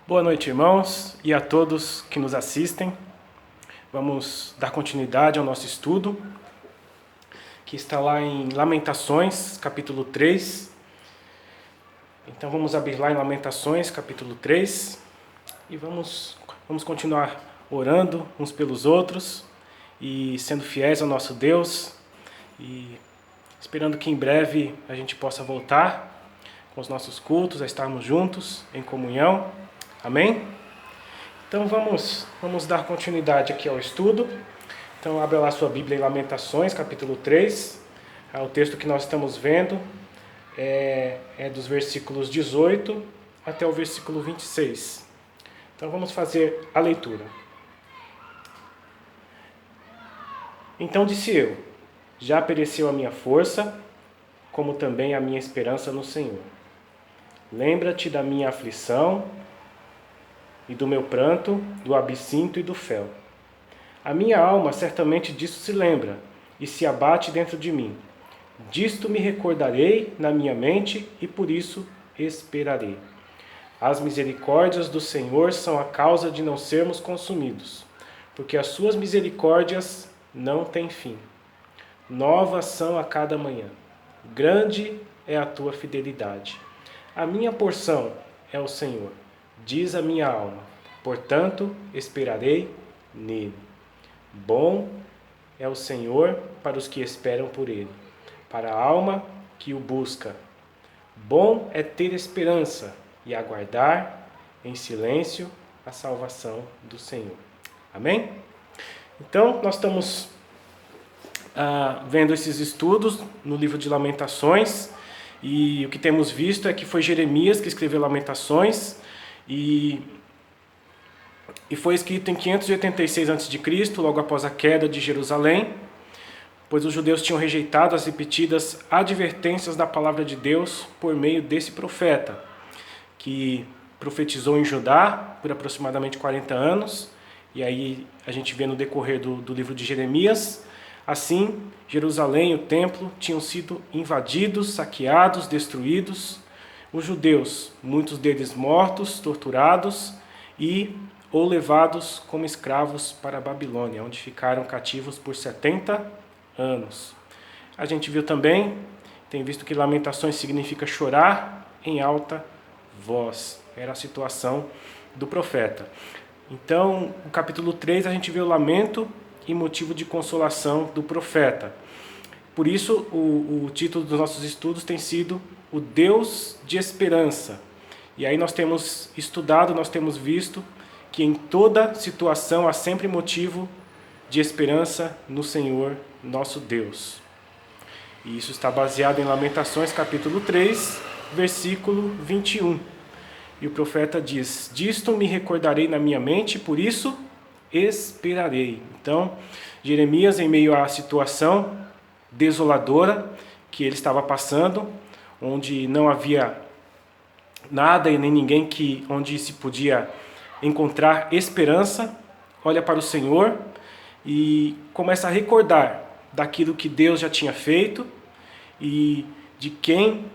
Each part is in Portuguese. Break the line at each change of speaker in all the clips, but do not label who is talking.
Boa noite, irmãos, e a todos que nos assistem. Vamos dar continuidade ao nosso estudo, que está lá em Lamentações, capítulo 3. Então vamos abrir lá em Lamentações, capítulo 3, e vamos continuar orando uns pelos outros e sendo fiéis ao nosso Deus, e esperando que em breve a gente possa voltar com os nossos cultos, a estarmos juntos em comunhão. Amém? Então vamos dar continuidade aqui ao estudo. Então abra lá sua Bíblia em Lamentações, capítulo 3. O texto que nós estamos vendo é dos versículos 18 até o versículo 26. Então vamos fazer a leitura. Então disse eu: já pereceu a minha força, como também a minha esperança no Senhor. Lembra-te da minha aflição e do meu pranto, do absinto e do fel. A minha alma certamente disso se lembra, e se abate dentro de mim. Disto me recordarei na minha mente, e por isso esperarei. As misericórdias do Senhor são a causa de não sermos consumidos, porque as suas misericórdias não têm fim. Novas são a cada manhã. Grande é a tua fidelidade. A minha porção é o Senhor, diz a minha alma, portanto esperarei nele. Bom é o Senhor para os que esperam por ele, para a alma que o busca. Bom é ter esperança e aguardar em silêncio a salvação do Senhor. Amém? Então, nós estamos vendo esses estudos no livro de Lamentações, e o que temos visto é que foi Jeremias que escreveu Lamentações, e foi escrito em 586 a.C., logo após a queda de Jerusalém, pois os judeus tinham rejeitado as repetidas advertências da palavra de Deus por meio desse profeta, que profetizou em Judá por aproximadamente 40 anos, e aí a gente vê no decorrer do livro de Jeremias. Assim, Jerusalém e o templo tinham sido invadidos, saqueados, destruídos. Os judeus, muitos deles mortos, torturados ou levados como escravos para a Babilônia, onde ficaram cativos por 70 anos. A gente viu também, tem visto que Lamentações significa chorar em alta voz. Era a situação do profeta. Então, no capítulo 3, a gente vê o lamento e motivo de consolação do profeta. Por isso, o título dos nossos estudos tem sido O Deus de Esperança. E aí nós temos estudado, nós temos visto que em toda situação há sempre motivo de esperança no Senhor, nosso Deus. E isso está baseado em Lamentações, capítulo 3, versículo 21. E o profeta diz: disto me recordarei na minha mente, por isso esperarei. Então, Jeremias, em meio à situação desoladora que ele estava passando, onde não havia nada e nem ninguém onde se podia encontrar esperança, olha para o Senhor e começa a recordar daquilo que Deus já tinha feito e de quem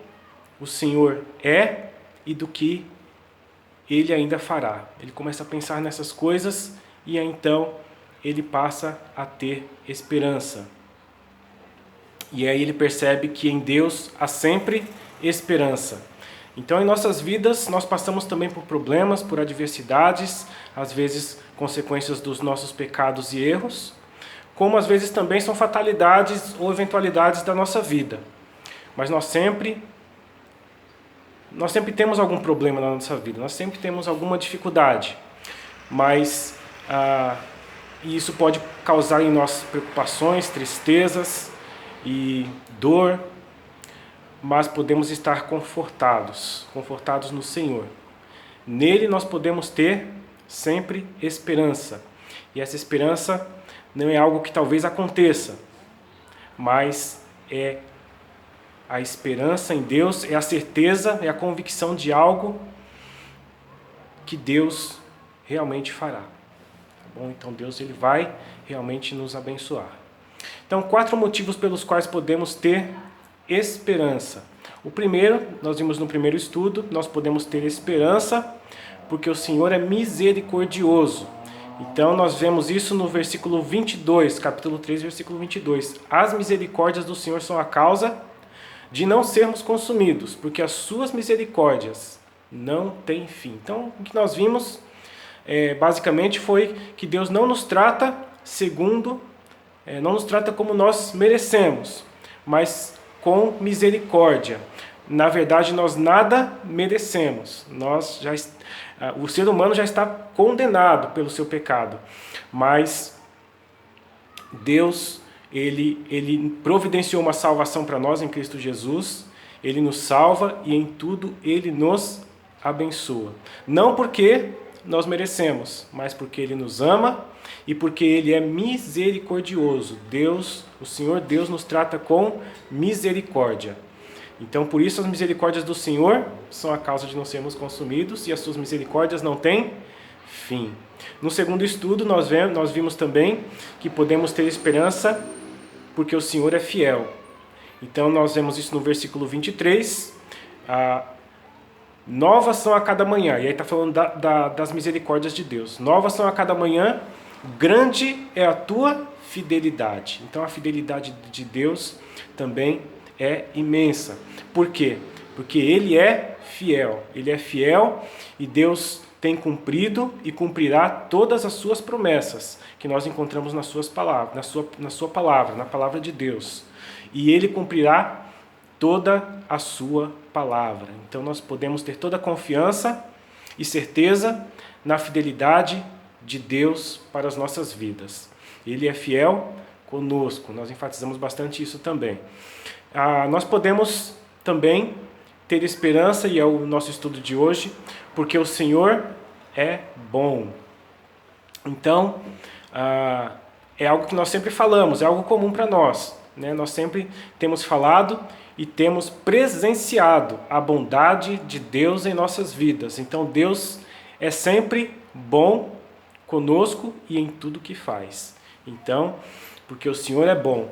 o Senhor é e do que Ele ainda fará. Ele começa a pensar nessas coisas e aí, então ele passa a ter esperança. E aí ele percebe que em Deus há sempre esperança. Então, em nossas vidas, nós passamos também por problemas, por adversidades, às vezes consequências dos nossos pecados e erros, como às vezes também são fatalidades ou eventualidades da nossa vida. Mas nós sempre temos algum problema na nossa vida, nós sempre temos alguma dificuldade. Mas isso pode causar em nós preocupações, tristezas e dor, mas podemos estar confortados no Senhor. Nele nós podemos ter sempre esperança. E essa esperança não é algo que talvez aconteça, mas é a esperança em Deus, é a certeza, é a convicção de algo que Deus realmente fará. Tá bom? Então Deus ele vai realmente nos abençoar. Então, 4 motivos pelos quais podemos ter esperança. O primeiro, nós vimos no primeiro estudo, nós podemos ter esperança porque o Senhor é misericordioso. Então nós vemos isso no versículo 22, capítulo 3, versículo 22. As misericórdias do Senhor são a causa de não sermos consumidos, porque as suas misericórdias não têm fim. Então o que nós vimos basicamente foi que Deus não nos trata não nos trata como nós merecemos, mas com misericórdia. Na verdade, nós nada merecemos. O ser humano já está condenado pelo seu pecado, mas Deus, ele providenciou uma salvação para nós em Cristo Jesus. Ele nos salva e em tudo Ele nos abençoa. Não porque nós merecemos, mas porque Ele nos ama e porque Ele é misericordioso. Deus, o Senhor Deus, nos trata com misericórdia. Então, por isso, as misericórdias do Senhor são a causa de não sermos consumidos, e as suas misericórdias não têm fim. No segundo estudo, nós vimos também que podemos ter esperança porque o Senhor é fiel. Então, nós vemos isso no versículo 23. Novas são a cada manhã. E aí está falando das misericórdias de Deus. Novas são a cada manhã, grande é a tua fidelidade. Então, a fidelidade de Deus também é imensa. Por quê? Porque Ele é fiel. Ele é fiel e Deus tem cumprido e cumprirá todas as suas promessas que nós encontramos nas suas palavras, na sua palavra, na palavra de Deus. E Ele cumprirá toda a sua palavra. Então nós podemos ter toda a confiança e certeza na fidelidade de Deus para as nossas vidas. Ele é fiel conosco. Nós enfatizamos bastante isso também. Nós podemos também ter esperança, e é o nosso estudo de hoje, porque o Senhor é bom. Então, é algo que nós sempre falamos, é algo comum para nós, né? Nós sempre temos falado e temos presenciado a bondade de Deus em nossas vidas. Então, Deus é sempre bom conosco e em tudo que faz. Então, porque o Senhor é bom.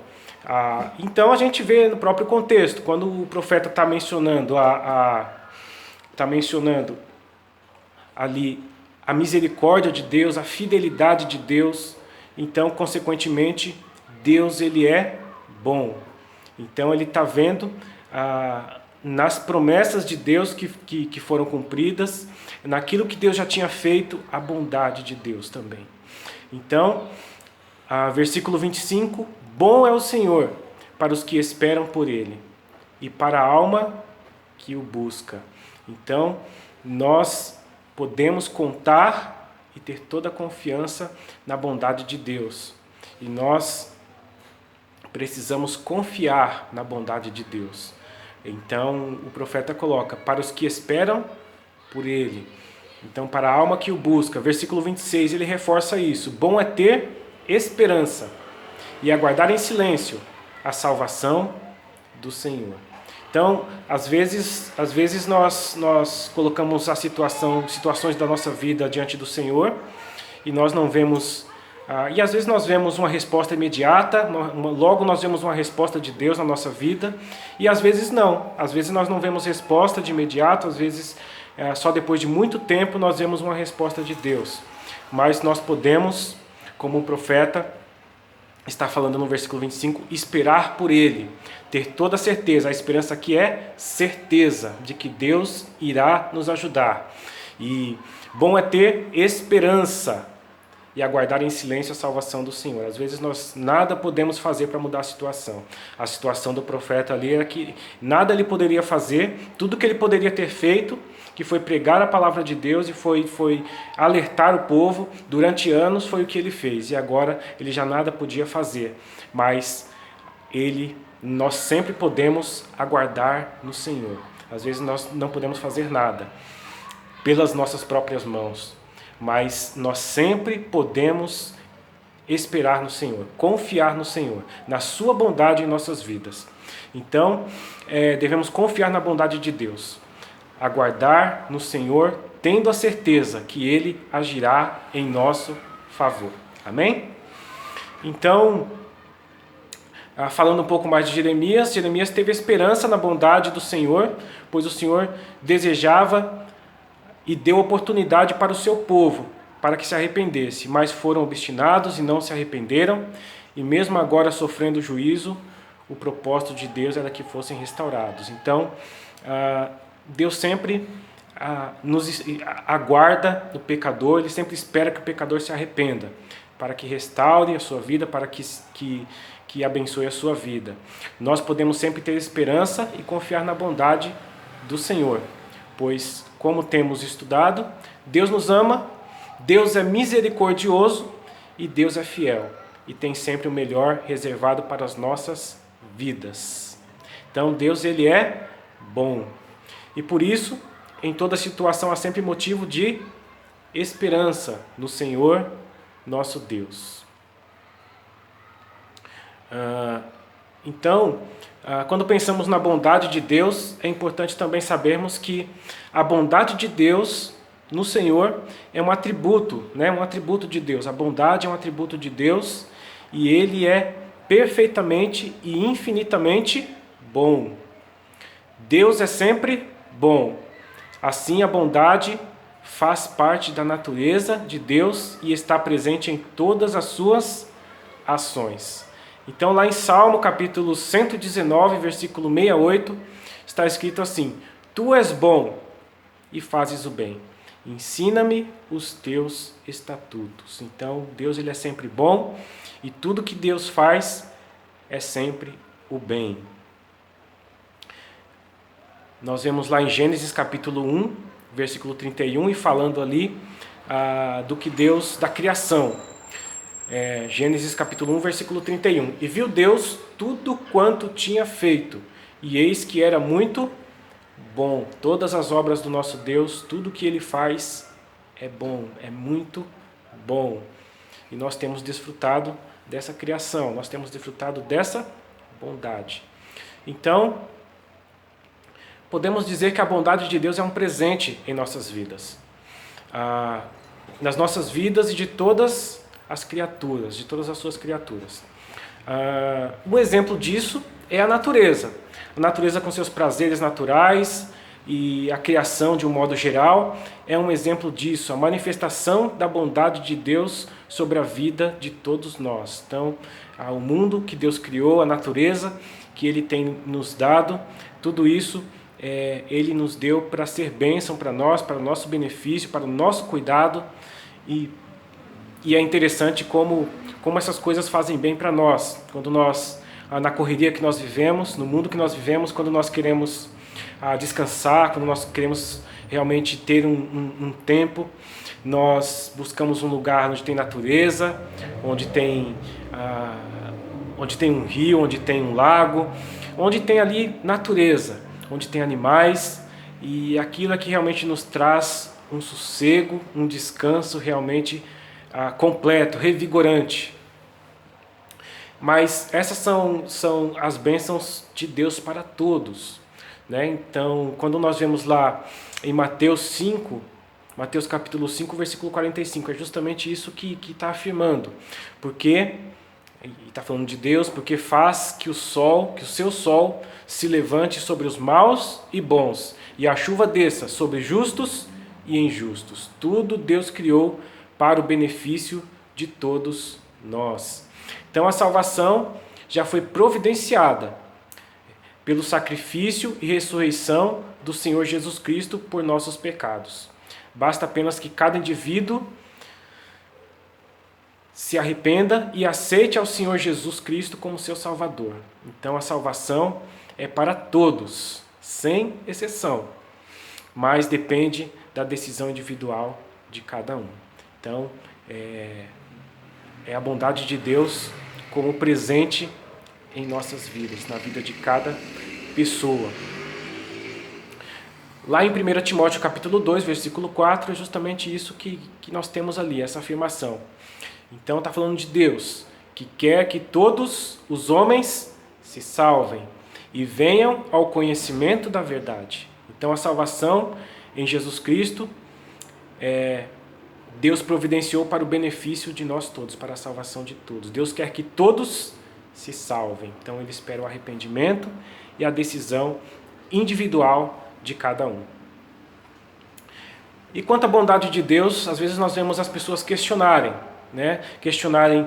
Então a gente vê no próprio contexto, quando o profeta está mencionando ali a misericórdia de Deus, a fidelidade de Deus, então consequentemente Deus ele é bom. Então ele está vendo nas promessas de Deus que foram cumpridas, naquilo que Deus já tinha feito, a bondade de Deus também. Então, versículo 25, bom é o Senhor para os que esperam por Ele e para a alma que o busca. Então, nós podemos contar e ter toda a confiança na bondade de Deus. E nós precisamos confiar na bondade de Deus. Então, o profeta coloca, para os que esperam por Ele. Então, para a alma que o busca. Versículo 26, ele reforça isso. Bom é ter esperança e aguardar em silêncio a salvação do Senhor. Então, às vezes nós colocamos situações da nossa vida diante do Senhor e nós não vemos, e às vezes nós vemos uma resposta imediata, logo nós vemos uma resposta de Deus na nossa vida, e às vezes não. Às vezes nós não vemos resposta de imediato, às vezes só depois de muito tempo nós vemos uma resposta de Deus. Mas nós podemos, como o profeta está falando no versículo 25, esperar por Ele, ter toda a certeza. A esperança aqui é certeza de que Deus irá nos ajudar. E bom é ter esperança e aguardar em silêncio a salvação do Senhor. Às vezes nós nada podemos fazer para mudar a situação. A situação do profeta ali era que nada ele poderia fazer, tudo que ele poderia ter feito, que foi pregar a palavra de Deus e foi alertar o povo durante anos, foi o que ele fez. E agora ele já nada podia fazer. Mas nós sempre podemos aguardar no Senhor. Às vezes nós não podemos fazer nada pelas nossas próprias mãos. Mas nós sempre podemos esperar no Senhor, confiar no Senhor, na sua bondade em nossas vidas. Então, devemos confiar na bondade de Deus. Aguardar no Senhor, tendo a certeza que Ele agirá em nosso favor. Amém? Então, falando um pouco mais de Jeremias teve esperança na bondade do Senhor, pois o Senhor desejava e deu oportunidade para o seu povo, para que se arrependesse, mas foram obstinados e não se arrependeram, e mesmo agora sofrendo juízo, o propósito de Deus era que fossem restaurados. Então, Deus sempre nos aguarda o pecador, Ele sempre espera que o pecador se arrependa, para que restaure a sua vida, para que abençoe a sua vida. Nós podemos sempre ter esperança e confiar na bondade do Senhor, pois, como temos estudado, Deus nos ama, Deus é misericordioso e Deus é fiel, e tem sempre o melhor reservado para as nossas vidas. Então, Deus, Ele é bom, e por isso, em toda situação há sempre motivo de esperança no Senhor, nosso Deus. Então, quando pensamos na bondade de Deus, é importante também sabermos que a bondade de Deus no Senhor é um atributo, né? Um atributo de Deus. A bondade é um atributo de Deus e Ele é perfeitamente e infinitamente bom. Deus é sempre bom. Assim, a bondade faz parte da natureza de Deus e está presente em todas as suas ações. Então, lá em Salmo, capítulo 119, versículo 68, está escrito assim: Tu és bom e fazes o bem. Ensina-me os teus estatutos. Então, Deus, ele é sempre bom e tudo que Deus faz é sempre o bem. Nós vemos lá em Gênesis capítulo 1, versículo 31, e falando ali do que Deus, da criação. Gênesis capítulo 1, versículo 31. E viu Deus tudo quanto tinha feito, e eis que era muito bom. Todas as obras do nosso Deus, tudo que Ele faz é bom, é muito bom. E nós temos desfrutado dessa criação, nós temos desfrutado dessa bondade. Então, podemos dizer que a bondade de Deus é um presente em nossas vidas. Nas nossas vidas e de todas as criaturas, de todas as suas criaturas. Um exemplo disso é a natureza. A natureza com seus prazeres naturais e a criação de um modo geral é um exemplo disso, a manifestação da bondade de Deus sobre a vida de todos nós. Então, o mundo que Deus criou, a natureza que Ele tem nos dado, tudo isso Ele nos deu para ser bênção para nós, para o nosso benefício, para o nosso cuidado, e é interessante como essas coisas fazem bem para nós. Quando nós, na correria que nós vivemos, no mundo que nós vivemos, quando nós queremos descansar, quando nós queremos realmente ter um tempo, nós buscamos um lugar onde tem natureza, onde tem um rio, onde tem um lago, onde tem ali natureza, onde tem animais, e aquilo é que realmente nos traz um sossego, um descanso realmente completo, revigorante. Mas essas são as bênçãos de Deus para todos, né? Então, quando nós vemos lá em Mateus capítulo 5, versículo 45, é justamente isso que está afirmando. Porque, e está falando de Deus, porque faz que o seu sol se levante sobre os maus e bons, e a chuva desça sobre justos e injustos. Tudo Deus criou para o benefício de todos nós. Então a salvação já foi providenciada pelo sacrifício e ressurreição do Senhor Jesus Cristo por nossos pecados. Basta apenas que cada indivíduo se arrependa e aceite ao Senhor Jesus Cristo como seu Salvador. Então a salvação é para todos, sem exceção, mas depende da decisão individual de cada um. Então, é a bondade de Deus como presente em nossas vidas, na vida de cada pessoa. Lá em 1 Timóteo capítulo 2, versículo 4, é justamente isso que nós temos ali, essa afirmação. Então está falando de Deus, que quer que todos os homens se salvem e venham ao conhecimento da verdade. Então a salvação em Jesus Cristo Deus providenciou para o benefício de nós todos, para a salvação de todos. Deus quer que todos se salvem. Então Ele espera o arrependimento e a decisão individual de cada um. E quanto à bondade de Deus, às vezes nós vemos as pessoas questionarem, né? Questionarem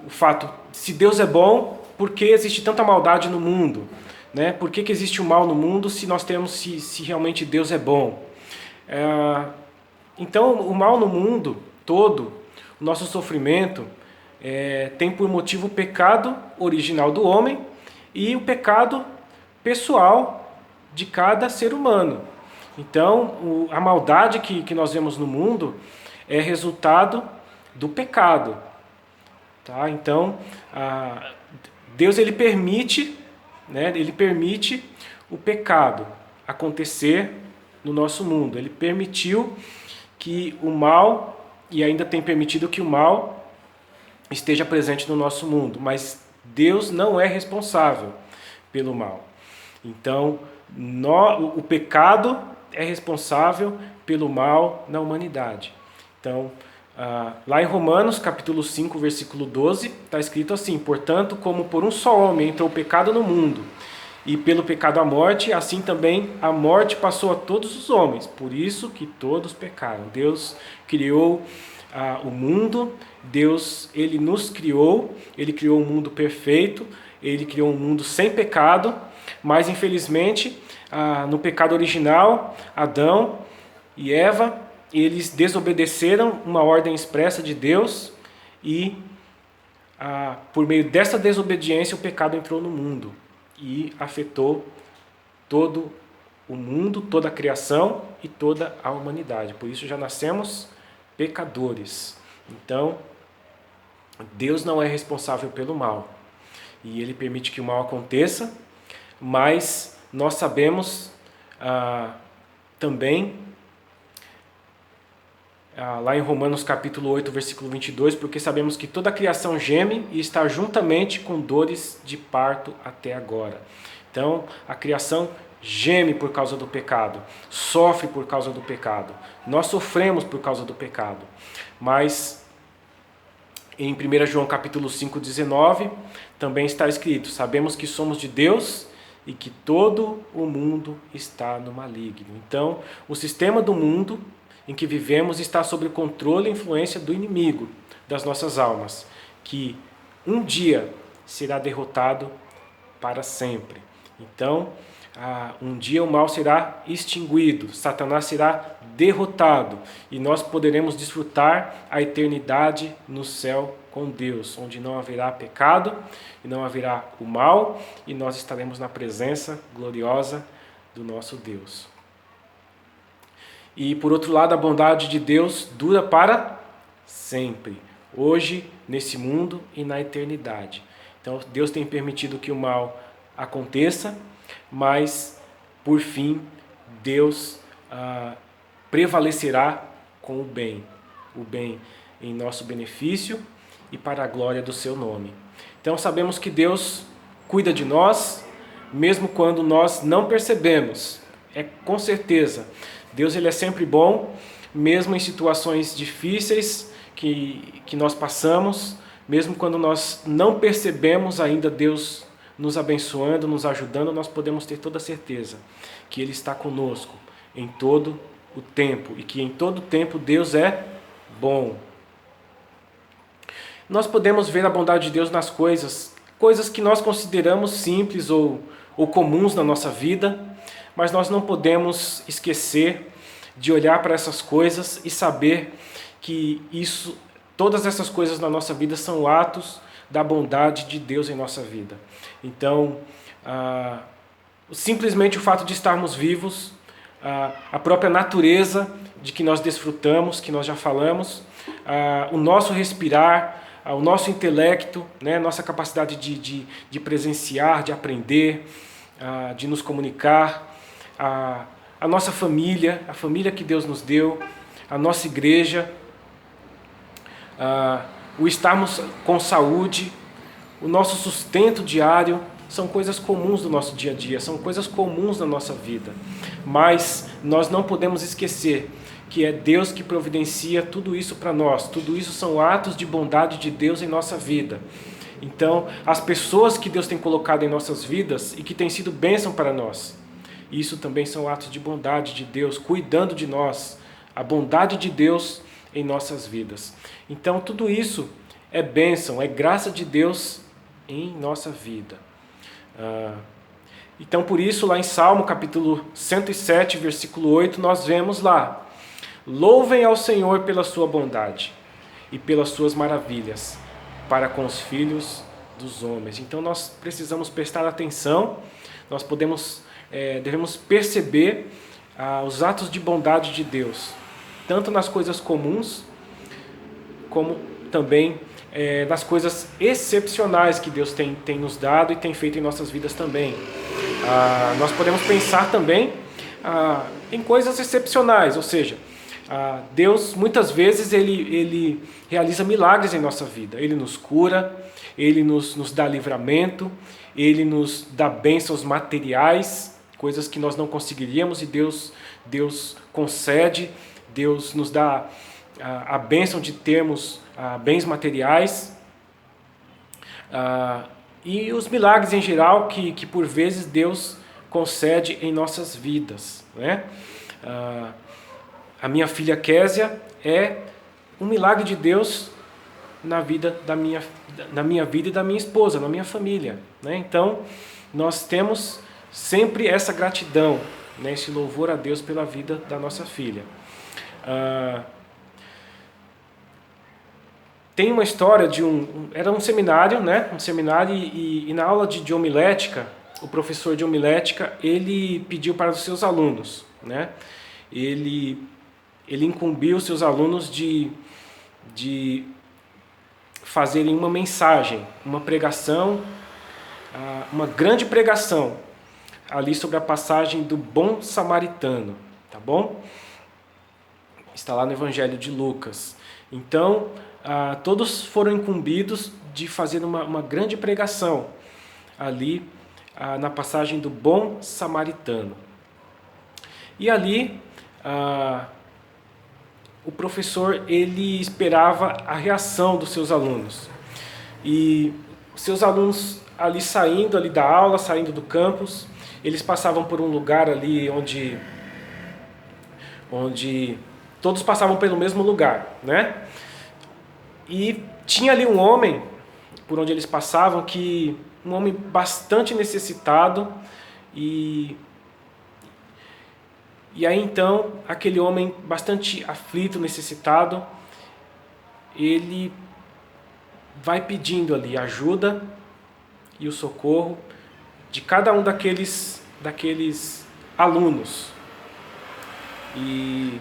o fato, se Deus é bom, por que existe tanta maldade no mundo? Né? Por que existe o mal no mundo se nós temos, se realmente Deus é bom? Então, o mal no mundo todo, o nosso sofrimento, tem por motivo o pecado original do homem e o pecado pessoal de cada ser humano. Então, a maldade que nós vemos no mundo é resultado do pecado. Tá? Então, Deus ele permite, né, ele permite o pecado acontecer no nosso mundo. Ele permitiu que o mal, e ainda tem permitido que o mal esteja presente no nosso mundo, mas Deus não é responsável pelo mal. Então, o pecado é responsável pelo mal na humanidade. Então, lá em Romanos, capítulo 5, versículo 12, está escrito assim: portanto, como por um só homem entrou o pecado no mundo, e pelo pecado a morte, assim também a morte passou a todos os homens, por isso que todos pecaram. Deus criou o mundo, Deus ele nos criou, ele criou um mundo perfeito, ele criou um mundo sem pecado, mas infelizmente no pecado original, Adão e Eva, eles desobedeceram uma ordem expressa de Deus e por meio dessa desobediência o pecado entrou no mundo e afetou todo o mundo, toda a criação e toda a humanidade. Por isso já nascemos pecadores. Então, Deus não é responsável pelo mal e Ele permite que o mal aconteça, mas nós sabemos também, lá em Romanos capítulo 8, versículo 22, porque sabemos que toda a criação geme e está juntamente com dores de parto até agora. Então, a criação geme por causa do pecado, sofre por causa do pecado. Nós sofremos por causa do pecado. Mas em 1 João capítulo 5, 19, também está escrito: sabemos que somos de Deus e que todo o mundo está no maligno. Então, o sistema do mundo em que vivemos está sob o controle e influência do inimigo das nossas almas, que um dia será derrotado para sempre. Então, um dia o mal será extinguido, Satanás será derrotado e nós poderemos desfrutar a eternidade no céu com Deus, onde não haverá pecado e não haverá o mal, e nós estaremos na presença gloriosa do nosso Deus. E por outro lado, a bondade de Deus dura para sempre, hoje, nesse mundo e na eternidade. Então Deus tem permitido que o mal aconteça, mas por fim Deus prevalecerá com o bem em nosso benefício e para a glória do seu nome. Então sabemos que Deus cuida de nós, mesmo quando nós não percebemos. Com certeza, Deus ele é sempre bom, mesmo em situações difíceis que nós passamos, mesmo quando nós não percebemos ainda Deus nos abençoando, nos ajudando, nós podemos ter toda a certeza que Ele está conosco em todo o tempo e que em todo o tempo Deus é bom. Nós podemos ver a bondade de Deus nas coisas que nós consideramos simples ou comuns na nossa vida, mas nós não podemos esquecer de olhar para essas coisas e saber que todas essas coisas na nossa vida são atos da bondade de Deus em nossa vida. Então, simplesmente o fato de estarmos vivos, a própria natureza de que nós desfrutamos, que nós já falamos, o nosso respirar, o nosso intelecto, né, nossa capacidade de presenciar, de aprender, de nos comunicar, a nossa família, a família que Deus nos deu, a nossa igreja, o estarmos com saúde, o nosso sustento diário, são coisas comuns do nosso dia a dia, são coisas comuns da nossa vida. Mas nós não podemos esquecer que é Deus que providencia tudo isso para nós. Tudo isso são atos de bondade de Deus em nossa vida. Então, as pessoas que Deus tem colocado em nossas vidas e que têm sido bênção para nós, Isso também são atos de bondade de Deus, cuidando de nós, a bondade de Deus em nossas vidas. Então tudo isso é bênção, é graça de Deus em nossa vida. Então por isso lá em Salmo capítulo 107, versículo 8, nós vemos lá: louvem ao Senhor pela sua bondade e pelas suas maravilhas para com os filhos dos homens. Então nós precisamos prestar atenção, nós devemos perceber os atos de bondade de Deus, tanto nas coisas comuns, como também nas coisas excepcionais que Deus tem nos dado e tem feito em nossas vidas também. Nós podemos pensar também em coisas excepcionais, ou seja, Deus muitas vezes ele realiza milagres em nossa vida. Ele nos cura, Ele nos dá livramento, Ele nos dá bênçãos materiais, coisas que nós não conseguiríamos, e Deus concede. Deus nos dá a bênção de termos bens materiais, e os milagres em geral que por vezes Deus concede em nossas vidas, né? A minha filha Késia é um milagre de Deus na minha vida e da minha esposa, na minha família, né? Então, nós temos sempre essa gratidão, né? Esse louvor a Deus pela vida da nossa filha. Tem uma história de era um seminário, né? Um seminário, e na aula de homilética, o professor de homilética, ele pediu para os seus alunos, né? Ele incumbiu os seus alunos de fazerem uma mensagem, uma pregação, uma grande pregação ali sobre a passagem do bom samaritano, tá bom? Está lá no Evangelho de Lucas. Então, todos foram incumbidos de fazer uma grande pregação ali na passagem do bom samaritano. E ali o professor ele esperava a reação dos seus alunos. E os seus alunos ali saindo ali da aula, saindo do campus, eles passavam por um lugar ali onde todos passavam pelo mesmo lugar, né? E tinha ali um homem, por onde eles passavam, um homem bastante necessitado, e aí então, aquele homem bastante aflito, necessitado, ele vai pedindo ali a ajuda e o socorro de cada um daqueles alunos. E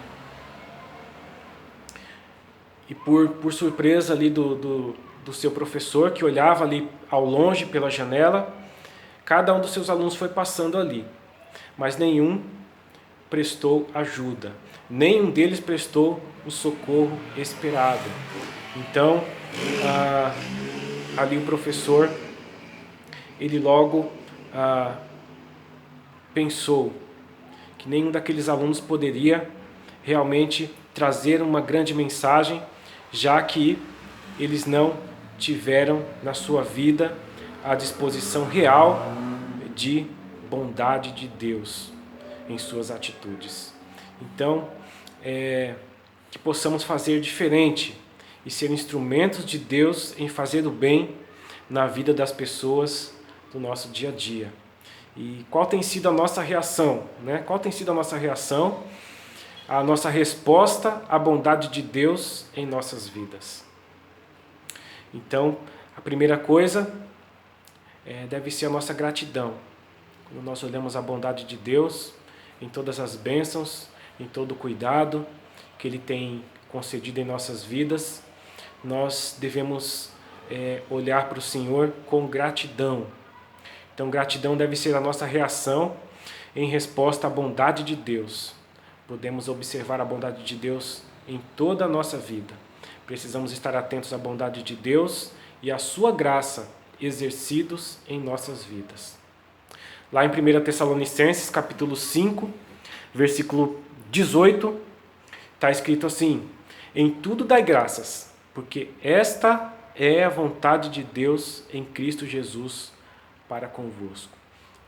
por surpresa ali do seu professor, que olhava ali ao longe pela janela, cada um dos seus alunos foi passando ali, mas nenhum prestou ajuda, nenhum deles prestou o socorro esperado. Então, ali o professor, ele logo pensou que nenhum daqueles alunos poderia realmente trazer uma grande mensagem, já que eles não tiveram na sua vida a disposição real de bondade de Deus em suas atitudes. Então, que possamos fazer diferente e ser instrumentos de Deus em fazer o bem na vida das pessoas do nosso dia a dia. E qual tem sido a nossa reação, né? Qual tem sido a nossa reação, a nossa resposta à bondade de Deus em nossas vidas? Então, a primeira coisa deve ser a nossa gratidão. Quando nós olhamos a bondade de Deus em todas as bênçãos, em todo o cuidado que Ele tem concedido em nossas vidas, nós devemos olhar para o Senhor com gratidão. Então, gratidão deve ser a nossa reação em resposta à bondade de Deus. Podemos observar a bondade de Deus em toda a nossa vida. Precisamos estar atentos à bondade de Deus e à sua graça exercidos em nossas vidas. Lá em 1 Tessalonicenses, capítulo 5, versículo 18, está escrito assim: em tudo dai graças, porque esta é a vontade de Deus em Cristo Jesus para convosco.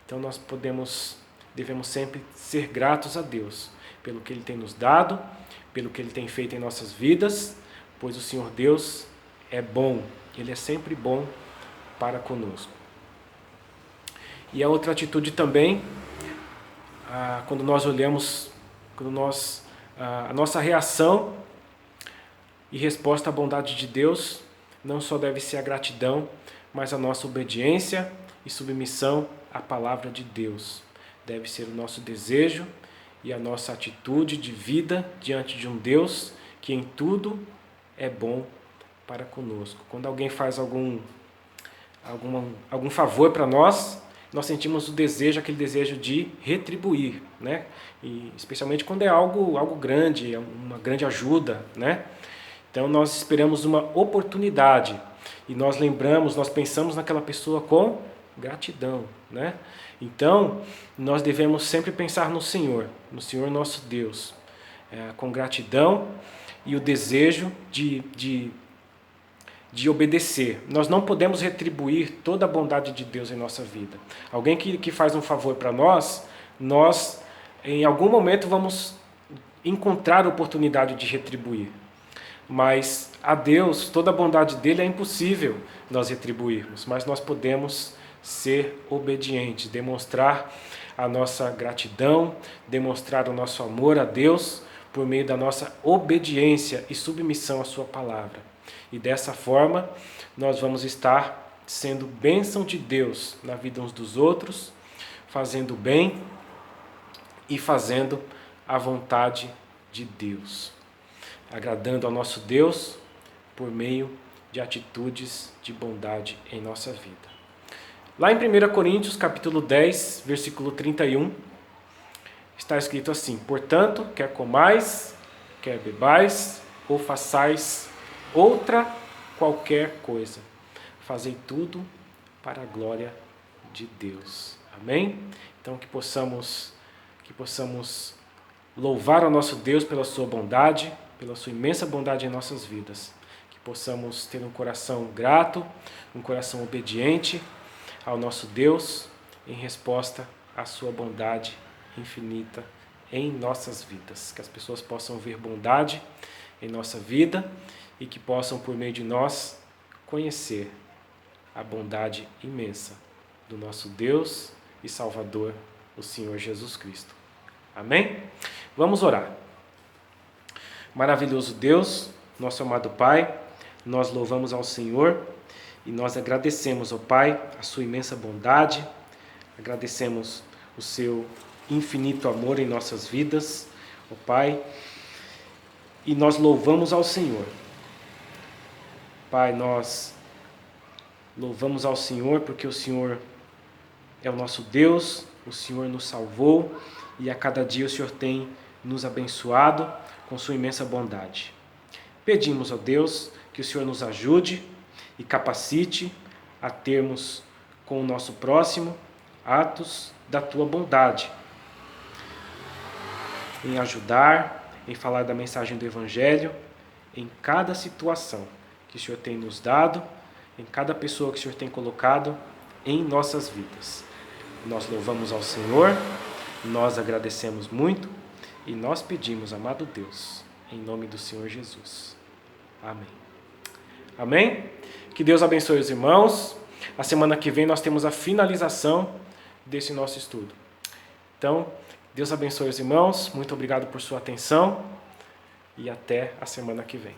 Então nós podemos devemos sempre ser gratos a Deus pelo que Ele tem nos dado, pelo que Ele tem feito em nossas vidas, pois o Senhor Deus é bom, Ele é sempre bom para conosco. E a outra atitude também, quando nós olhamos, a nossa reação e resposta à bondade de Deus, não só deve ser a gratidão, mas a nossa obediência e submissão à palavra de Deus. Deve ser o nosso desejo e a nossa atitude de vida diante de um Deus que em tudo é bom para conosco. Quando alguém faz algum favor para nós sentimos aquele desejo de retribuir, né? E especialmente quando é algo grande, uma grande ajuda, né? Então nós esperamos uma oportunidade e nós pensamos naquela pessoa com gratidão, né? Então nós devemos sempre pensar no Senhor nosso Deus, com gratidão e o desejo de obedecer. Nós não podemos retribuir toda a bondade de Deus em nossa vida. Alguém que faz um favor para nós em algum momento vamos encontrar a oportunidade de retribuir. Mas a Deus, toda a bondade dele é impossível nós retribuirmos, mas nós podemos ser obedientes, demonstrar a nossa gratidão, demonstrar o nosso amor a Deus por meio da nossa obediência e submissão à sua palavra. E dessa forma, nós vamos estar sendo bênção de Deus na vida uns dos outros, fazendo bem e fazendo a vontade de Deus, agradando ao nosso Deus por meio de atitudes de bondade em nossa vida. Lá em 1 Coríntios, capítulo 10, versículo 31, está escrito assim: portanto, quer comais, quer bebais, ou façais outra qualquer coisa, fazei tudo para a glória de Deus. Amém? Então que possamos louvar ao nosso Deus pela sua bondade, pela sua imensa bondade em nossas vidas. Que possamos ter um coração grato, um coração obediente ao nosso Deus em resposta à sua bondade infinita em nossas vidas. Que as pessoas possam ver bondade em nossa vida e que possam, por meio de nós, conhecer a bondade imensa do nosso Deus e Salvador, o Senhor Jesus Cristo. Amém? Vamos orar. Maravilhoso Deus, nosso amado Pai, nós louvamos ao Senhor e nós agradecemos, ó Pai, a sua imensa bondade, agradecemos o seu infinito amor em nossas vidas, ó Pai, e nós louvamos ao Senhor. Pai, nós louvamos ao Senhor porque o Senhor é o nosso Deus, o Senhor nos salvou e a cada dia o Senhor tem nos abençoado com sua imensa bondade. Pedimos, ó Deus, que o Senhor nos ajude e capacite a termos com o nosso próximo atos da tua bondade, em ajudar, em falar da mensagem do Evangelho, em cada situação que o Senhor tem nos dado, em cada pessoa que o Senhor tem colocado em nossas vidas. Nós louvamos ao Senhor, nós agradecemos muito e nós pedimos, amado Deus, em nome do Senhor Jesus. Amém. Amém? Que Deus abençoe os irmãos. A semana que vem nós temos a finalização desse nosso estudo. Então, Deus abençoe os irmãos. Muito obrigado por sua atenção e até a semana que vem.